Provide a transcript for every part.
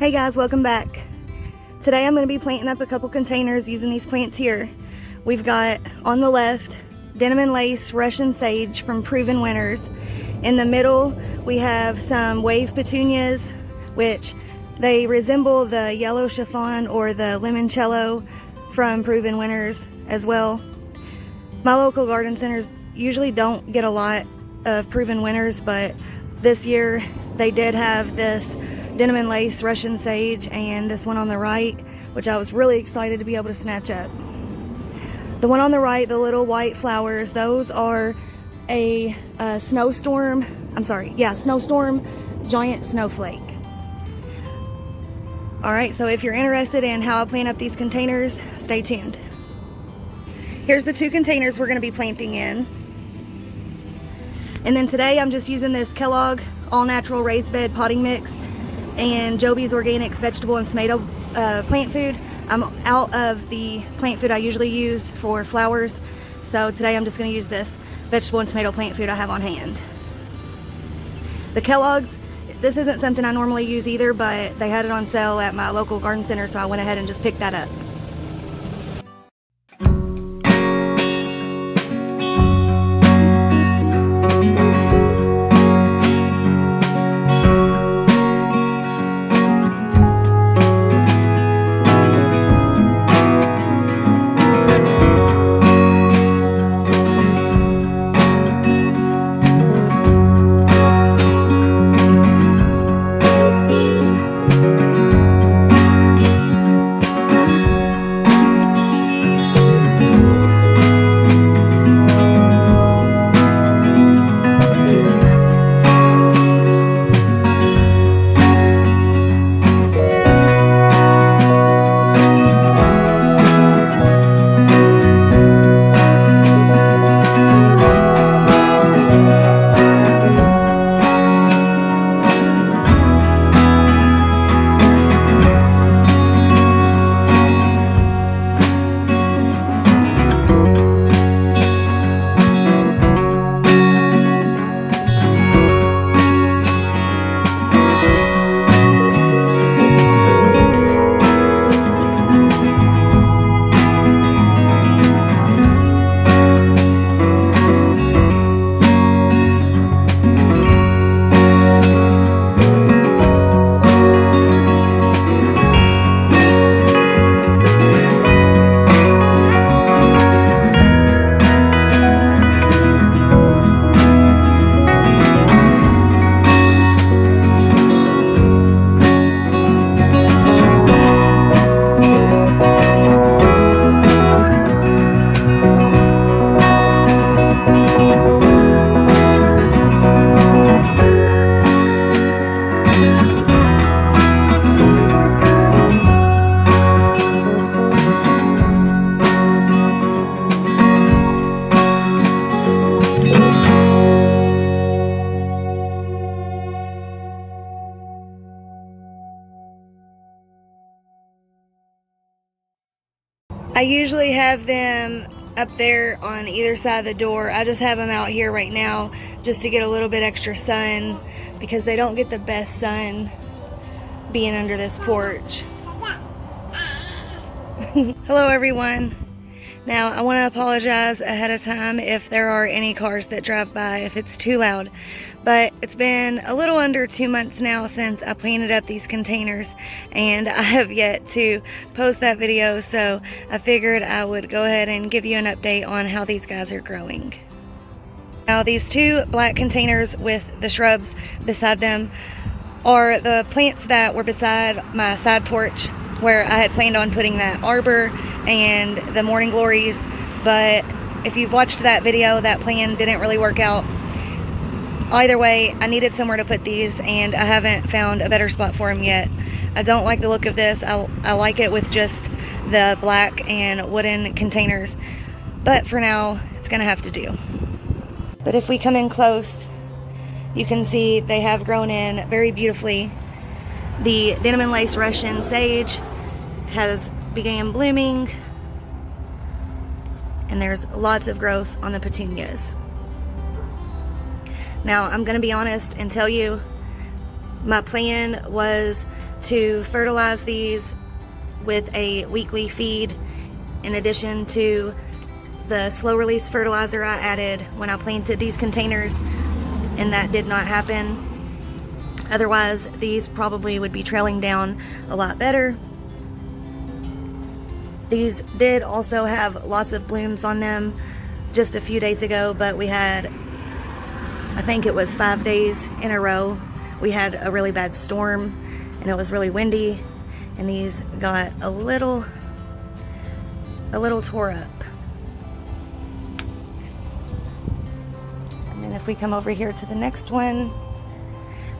Hey guys, welcome back. Today I'm going to be planting up a couple containers using these plants here. We've got on the left Denim Lace Russian Sage from Proven Winners. In the middle we have some wave petunias, which they resemble the yellow chiffon or the limoncello from Proven Winners as well. My local garden centers usually don't get a lot of Proven Winners, but this year they did have this Denim Lace Russian Sage and this one on the right, which I was really excited to be able to snatch up. The one on the right, the little white flowers, those are a Snowstorm giant snowflake. Alright, so if you're interested in how I plant up these containers, stay tuned. Here's the two containers we're going to be planting in. And then today I'm just using this Kellogg all natural raised bed potting mix and Jobe's Organics vegetable and tomato plant food. I'm out of the plant food I usually use for flowers, so today I'm just going to use this vegetable and tomato plant food I have on hand. The Kellogg's, this isn't something I normally use either, but they had it on sale at my local garden center, so I went ahead and just picked that up. I usually have them up there on either side of the door. I just have them out here right now just to get a little bit extra sun because they don't get the best sun being under this porch. Hello everyone. Now I want to apologize ahead of time if there are any cars that drive by, if it's too loud. But it's been a little under 2 months now since I planted up these containers and I have yet to post that video, so I figured I would go ahead and give you an update on how these guys are growing. Now these two black containers with the shrubs beside them are the plants that were beside my side porch where I had planned on putting that arbor and the morning glories, but if you've watched that video, that plan didn't really work out. Either way, I needed somewhere to put these and I haven't found a better spot for them yet. I don't like the look of this. I like it with just the black and wooden containers, but for now it's gonna have to do. But if we come in close, you can see they have grown in very beautifully. The Denim Lace Russian Sage has began blooming and there's lots of growth on the petunias. Now I'm gonna be honest and tell you, my plan was to fertilize these with a weekly feed in addition to the slow release fertilizer I added when I planted these containers, and that did not happen. Otherwise, these probably would be trailing down a lot better. These did also have lots of blooms on them just a few days ago, but we had, I think it was 5 days in a row, we had a really bad storm and it was really windy, and these got a little tore up. And then if we come over here to the next one,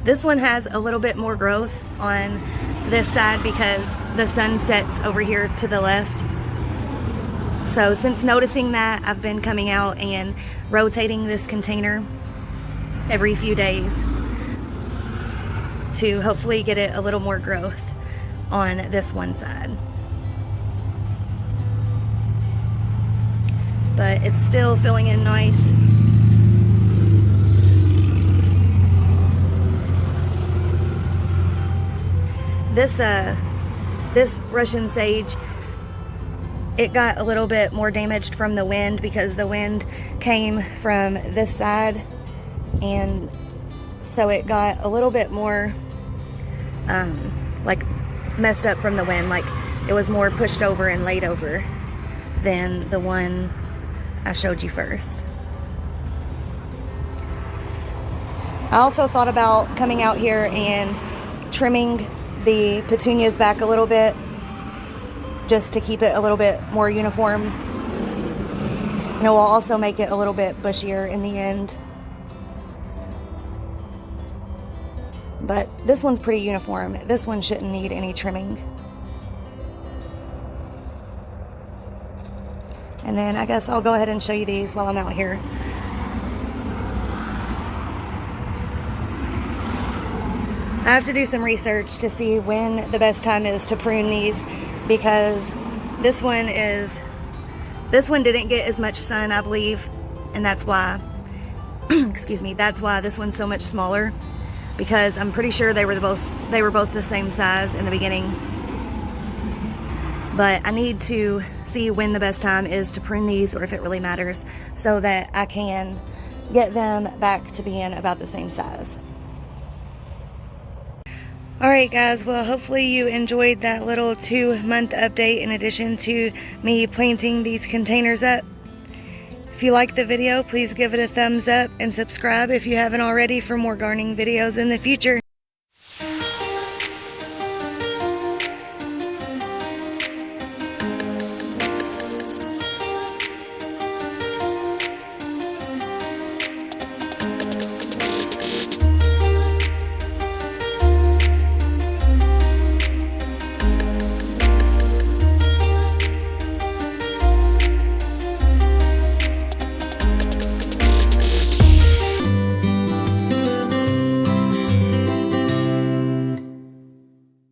this one has a little bit more growth on this side because the sun sets over here to the left. So since noticing that, I've been coming out and rotating this container every few days to hopefully get it a little more growth on this one side. But it's still filling in nice. This Russian sage, it got a little bit more damaged from the wind because the wind came from this side, and so it got a little bit more like messed up from the wind, like it was more pushed over and laid over than the one I showed you first. I also thought about coming out here and trimming the petunias back a little bit just to keep it a little bit more uniform, and it will also make it a little bit bushier in the end. But this one's pretty uniform. This one shouldn't need any trimming. And then I guess I'll go ahead and show you these while I'm out here. I have to do some research to see when the best time is to prune these, because this one didn't get as much sun, I believe, and that's why excuse me, that's why this one's so much smaller, because I'm pretty sure they were both the same size in the beginning. But I need to see when the best time is to prune these, or if it really matters, so that I can get them back to being about the same size. Alright guys, well hopefully you enjoyed that little 2-month update in addition to me planting these containers up. If you liked the video, please give it a thumbs up and subscribe if you haven't already for more gardening videos in the future.